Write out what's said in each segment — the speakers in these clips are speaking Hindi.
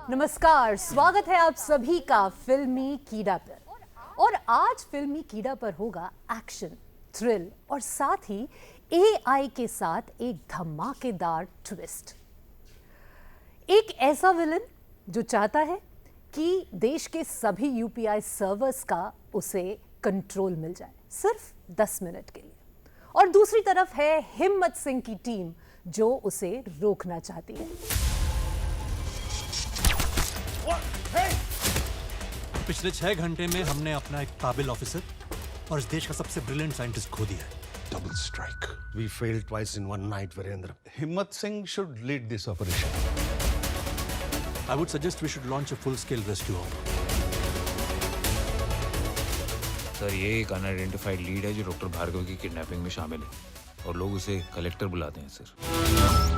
नमस्कार, स्वागत है आप सभी का फिल्मी कीड़ा पर। और आज फिल्मी कीड़ा पर होगा एक्शन, थ्रिल और साथ ही एआई के साथ एक धमाकेदार ट्विस्ट। एक ऐसा विलन जो चाहता है कि देश के सभी यूपीआई सर्वर्स का उसे कंट्रोल मिल जाए सिर्फ 10 मिनट के लिए, और दूसरी तरफ है हिम्मत सिंह की टीम जो उसे रोकना चाहती है। पिछले 6 घंटे में हमने अपना एक काबिल ऑफिसर और इस देश का सबसे ब्रिलियंट साइंटिस्ट खो दिया है। Double strike. We failed twice in one night, Virendra. Himmat Singh should lead this operation. I would suggest we should launch a full-scale rescue op. Sir, ये एक अनआइडेंटिफाइड लीड है जो डॉक्टर भार्गव की किडनैपिंग में शामिल है और लोग उसे कलेक्टर बुलाते हैं सर।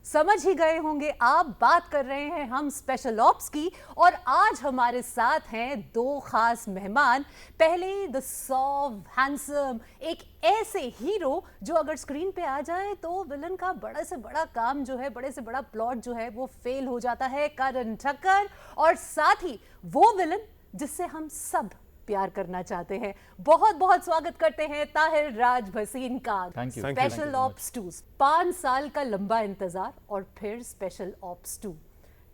समझ ही गए होंगे आप, बात कर रहे हैं हम स्पेशल ऑप्स की। और आज हमारे साथ हैं दो खास मेहमान। पहले द सॉफ्ट हैंडसम, एक ऐसे हीरो जो अगर स्क्रीन पे आ जाए तो विलन का बड़ा से बड़ा काम जो है, बड़े से बड़ा प्लॉट जो है वो फेल हो जाता है, करण ठक्कर। और साथ ही वो विलन जिससे हम सब प्यार करना चाहते हैं। बहुत बहुत स्वागत करते हैं ताहिर राज भसीन का। स्पेशल ऑप्स 2, 5 साल का लंबा इंतजार और फिर स्पेशल ऑप्स 2।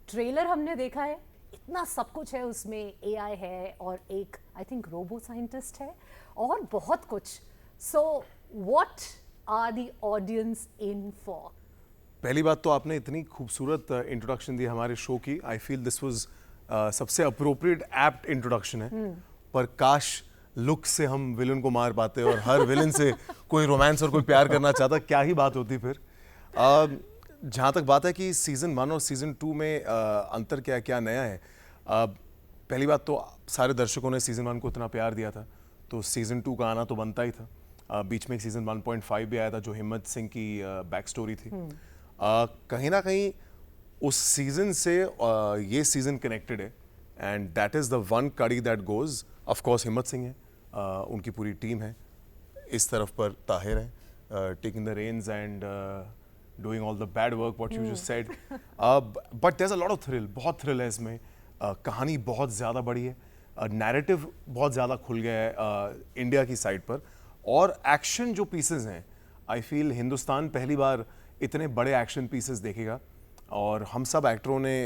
ट्रेलर हमने देखा है, इतना सब कुछ है उसमें, एआई है और एक आई थिंक रोबो साइंटिस्ट है और बहुत कुछ। So what are the audience in for? पहली बात तो आपने इतनी खूबसूरत इंट्रोडक्शन दी हमारे शो की। आई फील दिस वाज सबसे अप्रोप्रिएट एप्ट इंट्रोडक्शन है। पर काश लुक से हम विलन को मार पाते और हर विलन से कोई रोमांस और कोई प्यार करना चाहता, क्या ही बात होती फिर। जहाँ तक बात है कि सीज़न 1 और सीज़न 2 में अंतर क्या क्या नया है। पहली बात तो सारे दर्शकों ने सीज़न 1 को इतना प्यार दिया था तो सीज़न 2 का आना तो बनता ही था। बीच में एक सीज़न 1.5 भी आया था जो हिम्मत सिंह की बैक स्टोरी थी। कहीं ना कहीं उस सीज़न से ये सीज़न कनेक्टेड है and that is the one कड़ी दैट गोज़। ऑफ कोर्स हिम्मत सिंह है, उनकी पूरी टीम है, इस तरफ पर ताहिर है taking the reins and doing all the bad work what you just said. But there is a lot of thrill, बहुत थ्रिल है इसमें। कहानी बहुत ज़्यादा बड़ी है, नैरेटिव बहुत ज़्यादा खुल गया है इंडिया की साइड पर, और एक्शन जो पीसेस हैं आई फील हिंदुस्तान पहली बार इतने बड़े एक्शन पीसेस देखेगा। और हम सब एक्टरों ने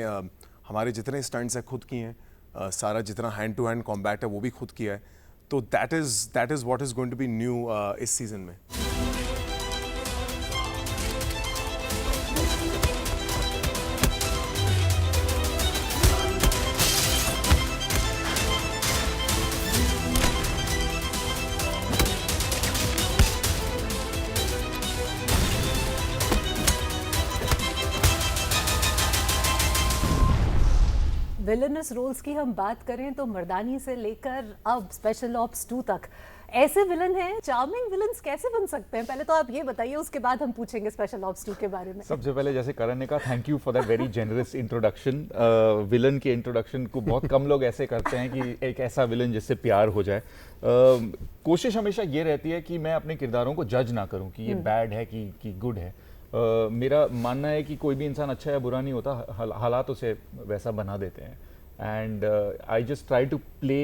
हमारे जितने स्टंट्स हैं खुद किए हैं, सारा जितना हैंड टू हैंड कॉम्बैट है वो भी खुद किया है। तो that is what is going to be new इस सीजन में। विलनस रोल्स की हम बात करें तो मर्दानी से लेकर अब स्पेशल ऑप्स 2 तक ऐसे विलन हैं। चार्मिंग विलन्स कैसे बन सकते हैं, पहले तो आप ये बताइए, उसके बाद हम पूछेंगे स्पेशल ऑप्स 2 के बारे में। सबसे पहले जैसे करण ने कहा, thank you for that very generous introduction. Villain के इंट्रोडक्शन को बहुत कम लोग ऐसे करते हैं कि एक ऐसा विलन जिससे प्यार हो जाए। कोशिश हमेशा ये रहती है कि मैं अपने किरदारों को जज ना करूं कि ये बैड है कि गुड है। मेरा मानना है कि कोई भी इंसान अच्छा या बुरा नहीं होता, हालात उसे वैसा बना देते हैं। And I just try to play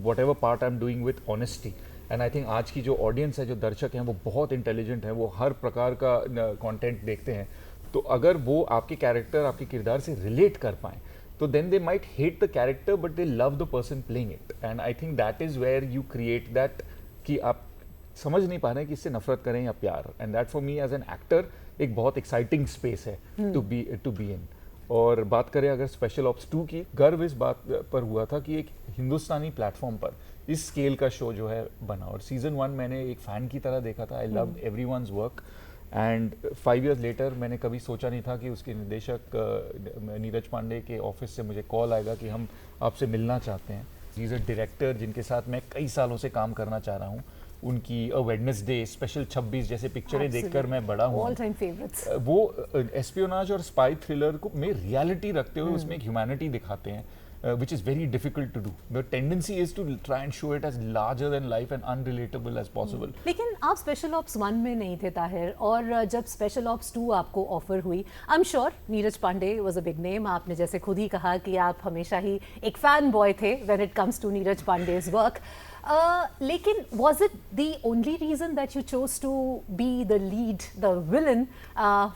whatever part I am doing with honesty. And I think आज की जो ऑडियंस है, जो दर्शक हैं, वो बहुत इंटेलिजेंट हैं, वो हर प्रकार का कंटेंट देखते हैं। तो अगर वो आपके कैरेक्टर, आपके किरदार से रिलेट कर पाएँ तो then they might hate the character but they love the person playing it. And I think that is where you create that कि आप समझ नहीं पा रहे हैं कि इससे नफरत करें या प्यार। And that for me as an actor एक बहुत एक्साइटिंग स्पेस है टू बी इन। और बात करें अगर स्पेशल ऑप्स 2 की, गर्व इस बात पर हुआ था कि एक हिंदुस्तानी प्लेटफॉर्म पर इस स्केल का शो जो है बना। और सीजन 1 मैंने एक फ़ैन की तरह देखा था। I love everyone's work. And 5 years later मैंने कभी सोचा नहीं था कि उसके निर्देशक नीरज पांडे के ऑफिस से मुझे कॉल आएगा कि हम आपसे मिलना चाहते हैं। ही इज़ अ डायरेक्टर जिनके साथ मैं कई सालों से काम करना चाह रहा हूँ। उनकी वेडनेसडे, स्पेशल 26 जैसे पिक्चरें देखकर मैं बड़ा हूँ। All time favourites. वो एस्पियोनाज और स्पाई थ्रिलर को में रियलिटी रखते हुए उसमें एक ह्यूमैनिटी दिखाते हैं। which is very difficult to do. The tendency is to try and show it as larger than life and unrelatable as possible. लेकिन आप स्पेशल ऑप्स 1 में नहीं थे ताहिर, और जब स्पेशल ऑप्स 2 आपको ऑफर हुई, I am sure Neeraj Pandey was a big name. आपने जैसे खुद ही कहा कि आप हमेशा ही एक फैन बॉय थे when it comes to Neeraj Pandey's work. लेकिन was it the only reason that you chose to be the lead, the villain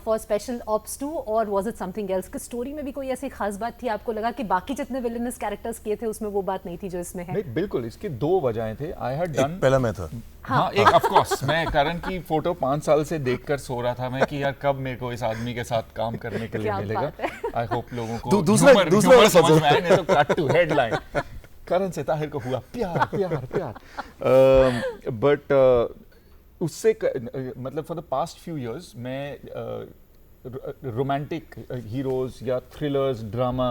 for Special Ops 2, or was it something else? कि स्टोरी में भी कोई ऐसी खास बात थी, आपको लगा कि बाकी जितने विलेनस कैरेक्टर्स किए थे उसमें वो बात नहीं थी जो इसमें है? नहीं, बिल्कुल, इसके 2 वजहें थे. आई हैड डन, पहला मैं था. हाँ, एक ऑफ कोर्स मैं करण की फोटो 5 साल से देखकर सो रहा था मैं कि यार कब मेरे को इस आदमी के साथ काम करने के लिए क्या मिलेगा. बात है. आई होप लोगों को दूसरा humor समझ में आए, नहीं तो कट टू हेडलाइन. करण से ताहिर को हुआ प्यार प्यार प्यार. बट उससे मतलब for the past few years मैं रोमांटिक हीरोज या थ्रिलर्स, ड्रामा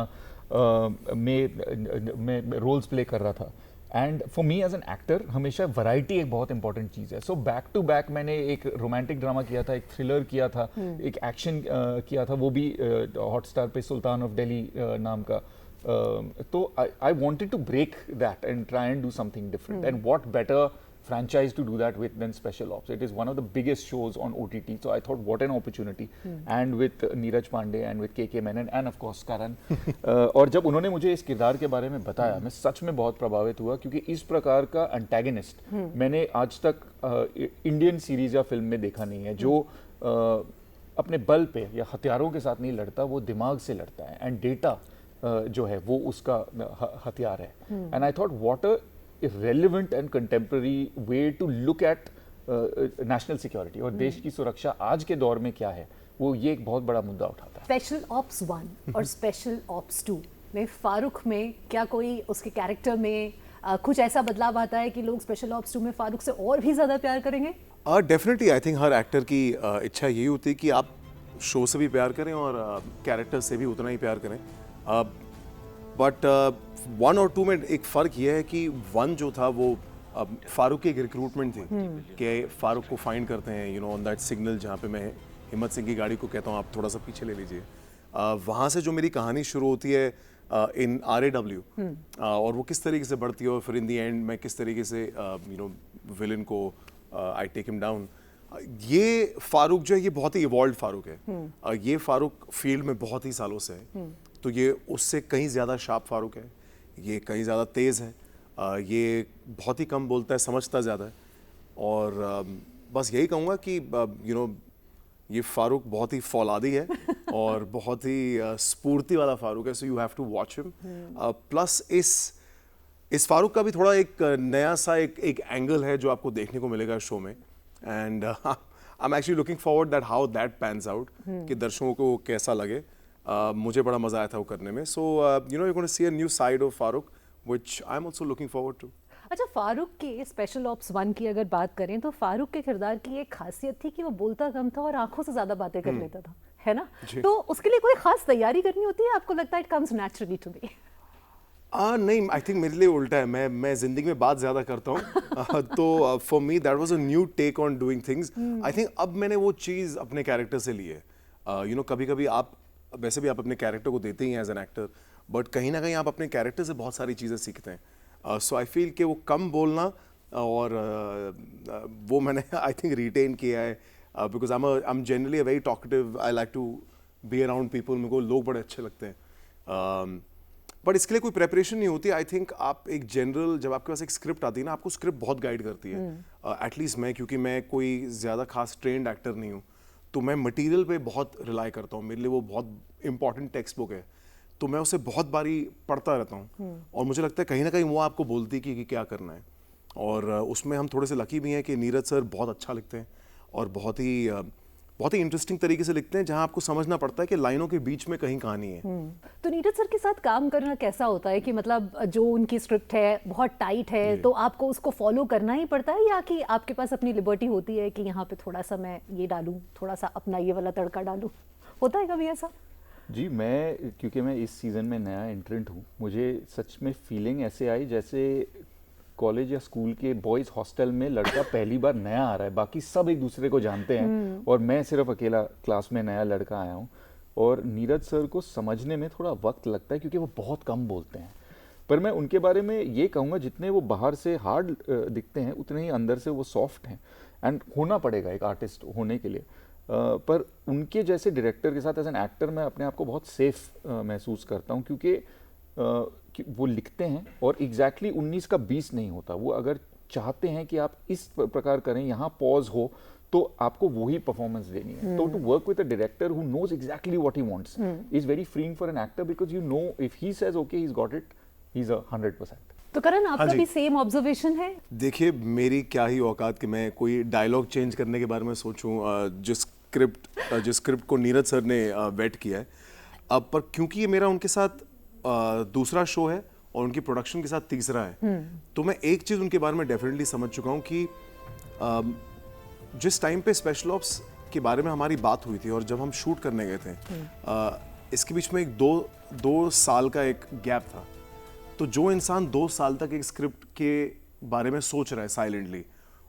में रोल्स प्ले कर रहा था. And for me as an actor हमेशा वैरायटी एक बहुत इंपॉर्टेंट चीज़ है. सो बैक टू बैक मैंने एक रोमांटिक ड्रामा किया था, एक थ्रिलर किया था, एक एक्शन किया था, वो भी हॉटस्टार पे सुल्तान ऑफ दिल्ली नाम का. तो I wanted to break that and try and do something different. And what better franchise to do that with than Special Ops? It is one of the biggest shows on OTT. So I thought, what an opportunity. And with Neeraj Pandey and with KK Menon and of course Karan. और जब उन्होंने मुझे इस किरदार के बारे में बताया, मैं सच में बहुत प्रभावित हुआ, क्योंकि इस प्रकार का एंटेगनिस्ट मैंने आज तक इंडियन सीरीज या फिल्म में देखा नहीं है, जो अपने बल पे या हथियारों के साथ नहीं लड़ता, वो दिमाग से लड़ता है. एंड डेटा जो है वो उसका हथियार है. And I thought what a relevant and contemporary way to look at national security और देश की सुरक्षा आज के दौर में क्या है, वो ये एक बहुत बड़ा मुद्दा उठाता है. स्पेशल ऑप्स 1 और स्पेशल ऑप्स 2 में फारूक में क्या कोई उसके कैरेक्टर में कुछ ऐसा बदलाव आता है कि लोग स्पेशल ऑप्स 2 में फारूक से और भी ज़्यादा प्यार करेंगे? Definitely I think her actor की इच्छा यही होती है कि आप शो से भी प्यार करें और कैरेक्टर से भी उतना ही प्यार करें. बट 1 और 2 में एक फ़र्क ये है कि 1 जो था वो फारूक की एक रिक्रूटमेंट थी कि फारूक को फाइंड करते हैं, you know, on that signal जहाँ पे मैं हिम्मत सिंह की गाड़ी को कहता हूँ आप थोड़ा सा पीछे ले लीजिए. वहाँ से जो मेरी कहानी शुरू होती है इन RAW, और वो किस तरीके से बढ़ती है और फिर इन दी एंड मैं किस तरीके से यू नो विलन को आई टेक हिम डाउन. ये फारूक जो है ये बहुत ही इवॉल्व फारूक है. ये फारूक फील्ड में बहुत ही सालों से है, तो ये उससे कहीं ज़्यादा शार्प फारूक है, ये कहीं ज़्यादा तेज़ है, ये बहुत ही कम बोलता है, समझता ज़्यादा है. और बस यही कहूँगा कि यू नो ये फारूक बहुत ही फौलादी है और बहुत ही स्फूर्ति वाला फारूक है. So you have to watch him. Plus इस फारूक का भी थोड़ा एक नया सा एक एंगल है जो आपको देखने को मिलेगा शो में. And I am actually looking forward that how that pans out, कि दर्शकों को कैसा लगे. मुझे बड़ा मजा आया था वो करने में. So you know you gonna see a new side of Farooq which I am also looking forward to. अच्छा, फारूक के स्पेशल ऑप्स 1 की अगर बात करें तो फारूक के किरदार की एक खासियत थी कि वो बोलता कम था और आंखों से ज्यादा बातें कर लेता था, है ना? तो उसके लिए कोई खास तैयारी करनी होती है, आपको लगता है it comes naturally to me? नहीं, आई थिंक मेरे लिए उल्टा है. मैं जिंदगी में बात ज़्यादा करता हूँ. तो for me that was a new take on doing things. I think अब मैंने वो चीज़ अपने कैरेक्टर से ली है. यू नो कभी कभी आप वैसे भी आप अपने कैरेक्टर को देते ही हैं एज एन एक्टर, बट कहीं ना कहीं आप अपने कैरेक्टर से बहुत सारी चीज़ें सीखते हैं. सो आई फील कि वो कम बोलना और वो मैंने आई थिंक रिटेन किया है, because I am generally a very talkative. I like to be around people. मेरे को लोग बड़े अच्छे लगते हैं. बट इसके लिए कोई प्रेपरेशन नहीं होती. आई थिंक आप एक जनरल, जब आपके पास एक स्क्रिप्ट आती है ना, आपको स्क्रिप्ट बहुत गाइड करती है. एटलीस्ट मैं, क्योंकि मैं कोई ज़्यादा खास ट्रेंड एक्टर नहीं हूँ, तो मैं मटेरियल पे बहुत रिलाई करता हूँ. मेरे लिए वो बहुत इंपॉर्टेंट टेक्स्ट बुक है, तो मैं उसे बहुत बारी पढ़ता रहता हूँ. और मुझे लगता है कहीं ना कहीं वो आपको बोलती है कि क्या करना है. और उसमें हम थोड़े से लकी भी हैं कि नीरज सर बहुत अच्छा लिखते हैं और बहुत ही इंटरेस्टिंग तरीके से लिखते हैं, जहां आपको समझना पड़ता है कि लाइनों के बीच में कहीं कहानी है. तो नीरज सर के साथ काम करना कैसा होता है कि मतलब जो उनकी स्क्रिप्ट है बहुत टाइट है, तो आपको उसको फॉलो करना ही पड़ता है, या कि आपके पास अपनी लिबर्टी होती है कि यहाँ पे थोड़ा सा मैं ये डालूं, थोड़ा सा अपना ये वाला तड़का डालूं? होता है कभी ऐसा? जी, क्योंकि मैं इस सीज़न में नया एंट्रेंट हूँ, मुझे सच में फीलिंग ऐसे आई जैसे कॉलेज या स्कूल के बॉयज़ हॉस्टल में लड़का पहली बार नया आ रहा है, बाकी सब एक दूसरे को जानते हैं और मैं सिर्फ अकेला क्लास में नया लड़का आया हूँ. और नीरज सर को समझने में थोड़ा वक्त लगता है क्योंकि वो बहुत कम बोलते हैं. पर मैं उनके बारे में ये कहूँगा जितने वो बाहर से हार्ड दिखते हैं उतने ही अंदर से वो सॉफ्ट हैं, एंड होना पड़ेगा एक आर्टिस्ट होने के लिए। पर उनके जैसे डायरेक्टर के साथ एज एन एक्टर मैं अपने आप को बहुत सेफ महसूस करता हूँ, क्योंकि वो लिखते हैं और एग्जैक्टली 19 का 20 नहीं होता। वो अगर चाहते हैं कि आप इस प्रकार करें, यहाँ पॉज हो, तो आपको वही परफॉर्मेंस देनी है। तो to work with a director who knows exactly what he wants is very freeing for an actor, because you know if he says okay he is got it, he is 100%। तो करण, आपका हाँ जी। भी सेम ऑब्जर्वेशन है? देखिए, मेरी क्या ही औकात कि मैं कोई डायलॉग चेंज करने के बारे में सोचूं। जिस स्क्रिप्ट को नीरज सर ने वेट किया है, अब पर क्योंकि ये मेरा उनके साथ दूसरा शो है और उनकी प्रोडक्शन के साथ तीसरा है, तो मैं एक चीज़ उनके बारे में डेफिनेटली समझ चुका हूँ कि जिस टाइम पे स्पेशल ऑप्स के बारे में हमारी बात हुई थी और जब हम शूट करने गए थे, इसके बीच में एक दो साल का एक गैप था। तो जो इंसान 2 साल तक एक स्क्रिप्ट के बारे में सोच रहा है साइलेंटली,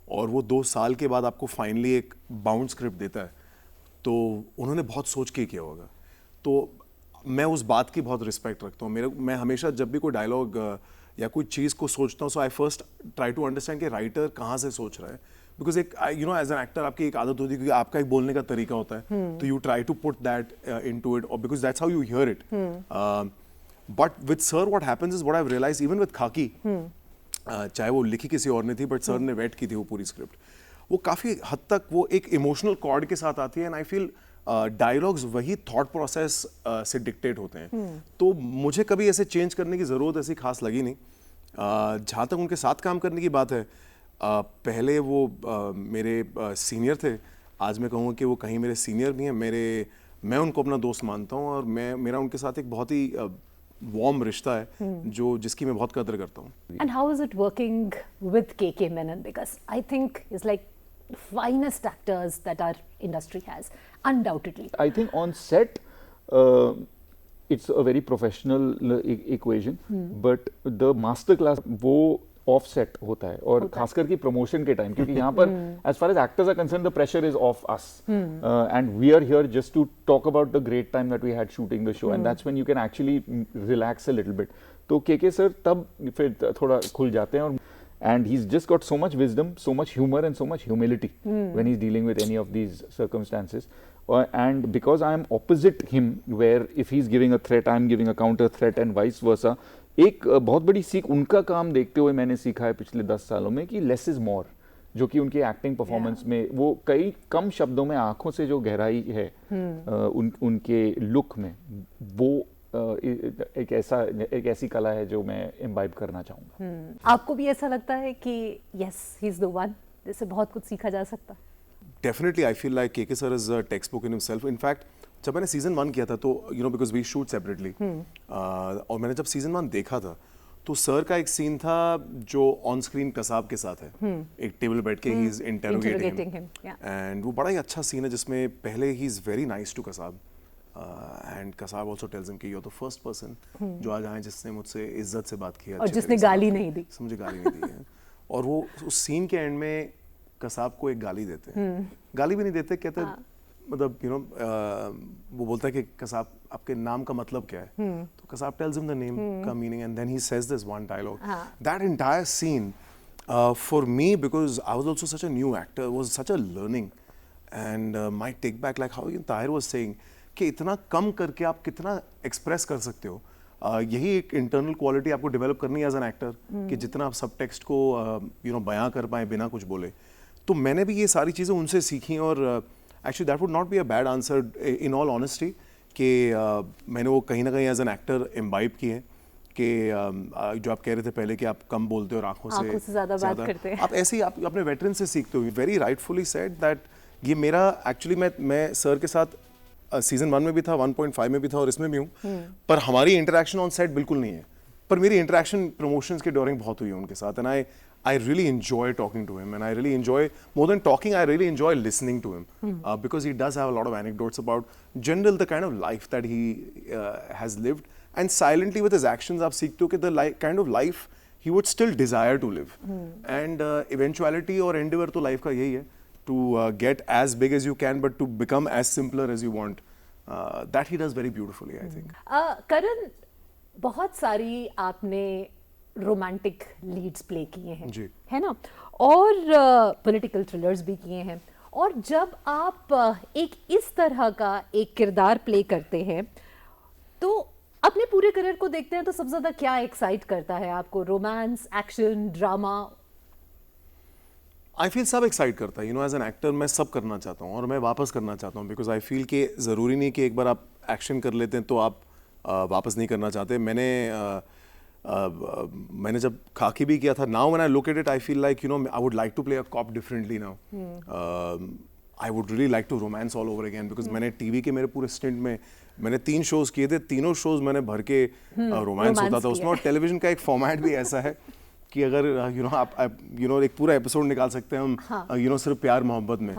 और वो 2 साल के बाद आपको फाइनली एक बाउंड स्क्रिप्ट देता है, तो उन्होंने बहुत सोच के किया होगा। तो मैं उस बात की बहुत रिस्पेक्ट रखता हूँ। मैं हमेशा जब भी कोई डायलॉग या कोई चीज़ को सोचता हूँ, सो आई फर्स्ट ट्राई टू अंडरस्टैंड कि राइटर कहाँ से सोच रहा है। बिकॉज एक एज एन एक्टर आपकी एक आदत होती है, क्योंकि आपका एक बोलने का तरीका होता है, तो you try to put that into it, और because that's how you hear it. But with sir what happens is what I have realised even with खाकी, चाहे वो लिखी किसी और ने थी, बट सर ने वेट की थी वो पूरी स्क्रिप्ट, वो काफ़ी हद तक वो एक इमोशनल कॉर्ड के साथ आती है। एंड आई फील डायलॉग्स वही थॉट प्रोसेस से डिक्टेट होते हैं। तो मुझे कभी ऐसे चेंज करने की ज़रूरत ऐसी खास लगी नहीं। जहाँ तक उनके साथ काम करने की बात है, पहले वो मेरे सीनियर थे, आज मैं कहूँगा कि वो कहीं मेरे सीनियर भी हैं। मैं उनको अपना दोस्त मानता हूँ, और मेरा उनके साथ एक बहुत ही वार्म रिश्ता है जिसकी मैं बहुत कदर करता हूँ। And how is it working with KK Menon? Because I think he's like the finest actors that our industry has, undoubtedly. I think on set, it's a very professional equation, but the masterclass वो ऑफसेट होता है, और खासकर की प्रमोशन के टाइम, क्योंकि यहाँ पर as far as actors are concern the pressure is off us, and we are here just to talk about the great time that we had shooting the show, and that's when you can actually relax a little bit. तो केके सर तब फिर थोड़ा खुल जाते हैं, और and he's just got so much wisdom, so much humor, and so much humility when he's dealing with any of these circumstances. And because I am opposite him, where if he's giving a threat, I'm giving a counter threat, and vice versa. एक बहुत बड़ी सीख उनका काम देखते हुए मैंने सीखा है पिछले 10 सालों में कि लेस इज मोर, जो कि उनके एक्टिंग परफॉर्मेंस में वो कई कम शब्दों में आंखों से जो गहराई है उनके लुक में, वो एक ऐसी कला है जो मैं इम्बाइब करना चाहूँगा। आपको भी ऐसा लगता है कि yes he is the one, जिससे बहुत कुछ सीखा जा सकता? Definitely I feel like KK sir is a text book in himself. In fact जब मैंने सीजन 1 किया था, तो बिकॉज वी शूट सेपरेटली, और मैंने जब सीजन 1 देखा था, तो सर का एक सीन था जो ऑन स्क्रीन कसाब के साथ है, एक टेबल बैठ के ही इज इंटरोगेटिंग हिम, एंड वो बड़ा ही अच्छा सीन है जिसमें पहले ही is very nice to Kasab, and Kasab also tells him कि you are the first person जो आज आए जिसने मुझसे इज्जत से बात की, और जिसने गाली नहीं दी, मुझे गाली नहीं दी है। और वो उस सीन के एंड में कसाब को एक गाली देते हैं, गाली भी नहीं देते, कहते मतलब वो बोलता है कि कसाब आपके नाम का मतलब क्या है, तो Kasab tells him the name का meaning, and then he says this one dialogue. That entire scene for me, because I was also such a new actor, was such a learning, and my take back like how Tahir was saying कि इतना कम करके आप कितना एक्सप्रेस कर सकते हो। यही एक इंटरनल क्वालिटी आपको डेवलप करनी है एज एन एक्टर, कि जितना आप सब टेक्स्ट को बयां कर पाए बिना कुछ बोले। तो मैंने भी ये सारी चीज़ें उनसे सीखी, और actually that would not be a bad answer in all honesty, कि मैंने वो कहीं ना कहीं एज एन एक्टर इम्बाइब की है, कि जो आप कह रहे थे पहले कि आप कम बोलते हो और आंखों से ज़्यादा बात करते हैं, आप ऐसे ही आप अपने वेटरन से सीखते हो। वेरी राइटफुली सेड दैट ये मेरा एक्चुअली मैं सर के साथ सीजन 1 में भी था, 1.5 में भी था, और इसमें भी हूँ, पर हमारी इंटरेक्शन ऑन सेट बिल्कुल नहीं है, पर मेरी इंटरेक्शन प्रमोशंस के ड्यूरिंग बहुत हुई है उनके साथ, and I really enjoy talking to him, and I really enjoy, more than talking, I really enjoy listening to him, because he does have a lot of anecdotes about the kind of life that he has lived, and silently with his actions आप सीखते हो कि the kind of life he would still desire to live, and eventuality और endeavor तो life का यही है, to get as big as you can, but to become as simpler as you want. That he does very beautifully, I think. Karan, बहुत सारी आपने रोमांटिक लीड्स प्ले किए हैं, जी। है ना, और पॉलिटिकल थ्रिलर्स भी किए हैं। और जब आप एक इस तरह का एक किरदार प्ले करते हैं तो अपने पूरे करियर को देखते हैं तो सबसे ज़्यादा क्या एक्साइट करता है आपको? Romance, action, drama? I feel सब एक्साइट करता है, you know, as an actor मैं सब करना चाहता हूँ और मैं वापस करना चाहता हूँ, बिकॉज आई फील कि ज़रूरी नहीं कि एक बार आप एक्शन कर लेते हैं तो आप वापस नहीं करना चाहते। मैंने जब खाकी भी किया था, now when I look at it I feel like, you know, I would like to play a cop differently now. I would really like to romance all over again, because मैंने टीवी के मेरे पूरे स्टिंट में मैंने 3 शोज किए थे, तीनों शोज मैंने भर के रोमांस होता था उसमें। और टेलीविजन का एक फॉर्मेट भी ऐसा है कि अगर यू नो आप यू नो एक पूरा एपिसोड निकाल सकते हैं हम, यू नो, सिर्फ प्यार मोहब्बत में।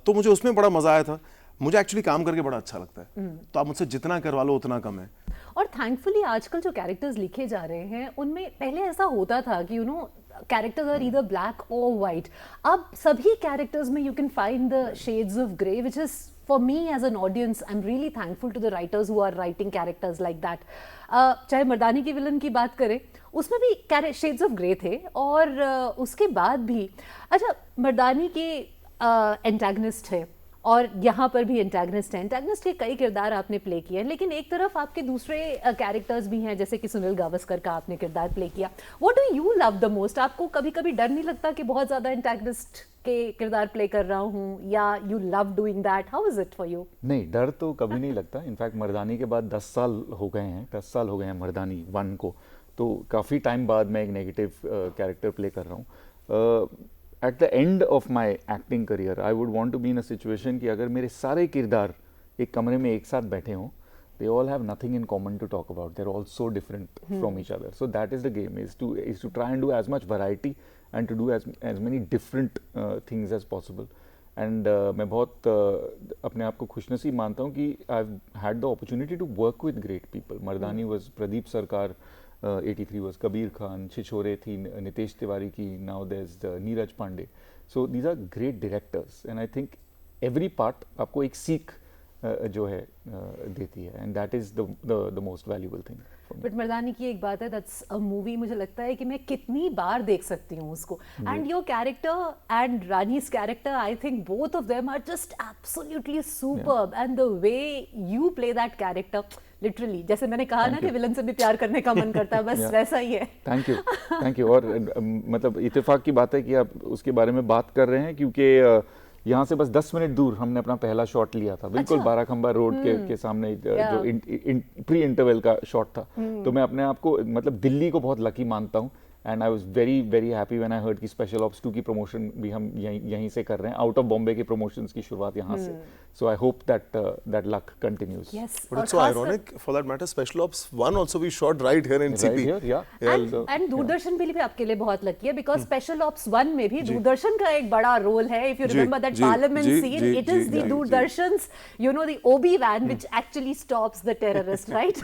तो मुझे उसमें बड़ा मजा आया था। मुझे एक्चुअली काम करके बड़ा अच्छा लगता है, तो आप मुझसे जितना करवा लो उतना कम है। और थैंकफुली आजकल जो कैरेक्टर्स लिखे जा रहे हैं उनमें पहले ऐसा होता था कि you know characters are either black और वाइट। अब सभी कैरेक्टर्स में you can find the shades of grey, which is for me as an audience, I'm really thankful to the writers who are writing characters like that. चाहे मर्दानी की विलन की बात करें, उसमें भी शेड्स ऑफ ग्रे थे, और उसके बाद भी अच्छा मर्दानी के एंटागनिस्ट है और यहाँ पर भी एंटागनिस्ट है। एंटागनिस्ट के कई किरदार आपने प्ले किए हैं, लेकिन एक तरफ आपके दूसरे कैरेक्टर्स भी हैं, जैसे कि सुनील गावस्कर का आपने किरदार प्ले किया। What do you love the most? आपको कभी कभी डर नहीं लगता कि बहुत ज़्यादा एंटागनिस्ट के किरदार प्ले कर रहा हूँ, या you love doing that? How is it for you? नहीं, डर तो कभी नहीं लगता। इनफैक्ट मर्दानी के बाद 10 साल हो गए हैं, 10 साल हो गए हैं मर्दानी 1 को, तो काफ़ी टाइम बाद मैं एक नेगेटिव कैरेक्टर प्ले कर रहा हूँ। At the end of my acting career I would want to be in a situation कि अगर मेरे सारे किरदार एक कमरे में एक साथ बैठे हों, they all have nothing in common to talk about. They're all so different from each other. So that is the game, is to try and do as much variety and to do as many different things as possible. And मैं बहुत अपने आप को खुशनसीब मानता हूँ कि I've had the opportunity to work with great people. Mardaani was Pradeep सरकार, 83 was कबीर खान, छिछोरे थी नितेश तिवारी की, now there's Neeraj Pandey. So these are great directors and I think every part आपको एक सीख जो है देती है, and that is the most valuable thing. But Mardaani की एक बात है, दैट्स अ मूवी, मुझे लगता है कि मैं कितनी बार देख सकती हूँ उसको। And your character and Rani's character, I think both of them are just absolutely superb, and the way you play that character, literally जैसे मैंने कहा ना कि विलन से भी प्यार करने का मन करता है, बस वैसा ही है। Thank you. और मतलब इत्तेफाक की बात है कि आप उसके बारे में बात कर रहे हैं, क्योंकि यहाँ से बस 10 मिनट दूर हमने अपना पहला शॉट लिया था, बिल्कुल बाराखंबा रोड के सामने, जो प्री इंटरवल का शॉट था। तो मैं अपने आप को मतलब दिल्ली को बहुत लकी मानता हूँ, and I was very very happy when I heard कि स्पेशल ऑप्स 2 की प्रमोशन भी हम यहीं से कर रहे हैं, आउट ऑफ बॉम्बे के प्रमोशंस की शुरुआत यहाँ से। So I hope that luck continues. But it's so ironic, for that matter, Special Ops 1 also we shot right here in CP. And Doordarshan भी आपके लिए बहुत लकी है, बिकॉज स्पेशल ऑप्स 1 में भी दूरदर्शन का एक बड़ा रोल है। If you remember that parliament scene, it is the Doordarshan's, you know, the OB van which actually stops the terrorist, right?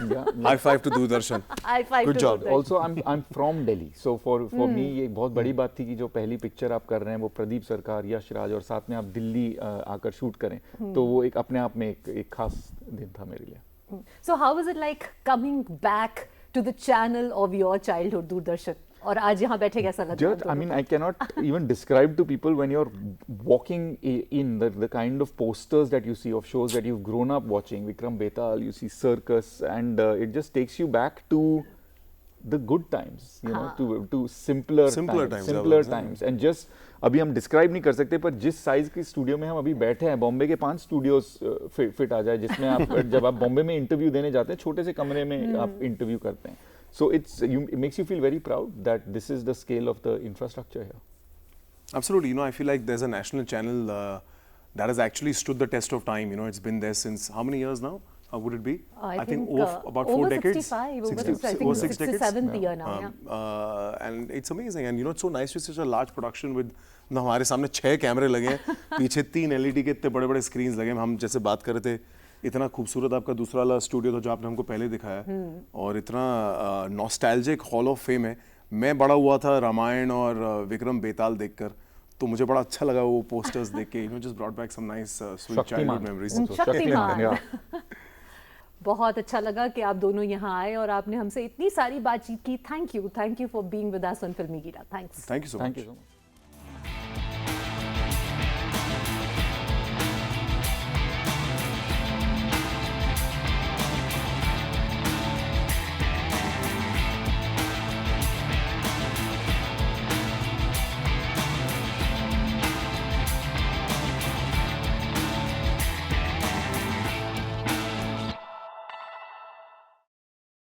High five to Doordarshan. High five Good to job. Doordarshan. Also I'm from Delhi, so for me ये बहुत बड़ी बात थी कि जो पहली पिक्चर आप कर रहे हैं वो प्रदीप सरकार, यश राज, और साथ में आप दिल्ली आकर शूट करें, तो वो एक अपने आप में एक खास दिन था मेरे लिए। So how was it like coming back to the channel of your childhood, Doordarshan? और आज यहाँ बैठे कैसा लग रहा है? I mean, I cannot even describe to people when you're walking in the kind of posters that you see of shows that you've grown up watching, Vikram Betal, you see Circus, and it just takes you back to the good times, you know, to simpler times, and just अभी हम डिस्क्राइब नहीं कर सकते, पर जिस साइज की स्टूडियो में हम अभी बैठे हैं, बॉम्बे के 5 स्टूडियोज फिट आ जाए, जिसमें आप जब आप बॉम्बे में इंटरव्यू देने जाते हैं, छोटे से कमरे में आप इंटरव्यू करते हैं। So it makes you feel very proud that this is the scale of the infrastructure here. Absolutely. You know, I feel like there's a national channel that has actually stood the test of time. You know, it's been there since how many years now? Would it be? I think about 4 over decades. 65, over 60, 60, I think 6 decades. 67th year now. Yeah. And it's amazing. And you know, it's so nice to see such a large production with ना हमारे सामने 6 कैमरे लगे हैं, पीछे 3 LED के इतने बड़े-बड़े स्क्रीन्स लगे हैं। हम जैसे बात कर रहे थे, इतना खूबसूरत आपका दूसरा वाला स्टूडियो था जो आपने हमको पहले दिखाया, और इतना नॉस्टैल्जिक हॉल ऑफ फेम है। मैं बड़ा हुआ था रामायण और विक्रम बेताल देखकर, तो मुझे बड़ा अच्छा लगा वो पोस्टर्स देख के, you know, just brought back some nice sweet childhood memories. Shaktimaan. बहुत अच्छा लगा कि आप दोनों यहाँ आए और आपने हमसे इतनी सारी बातचीत की। Thank you for being with us on फिल्मी गिरा। Thanks. Thank you so thank much. You so much.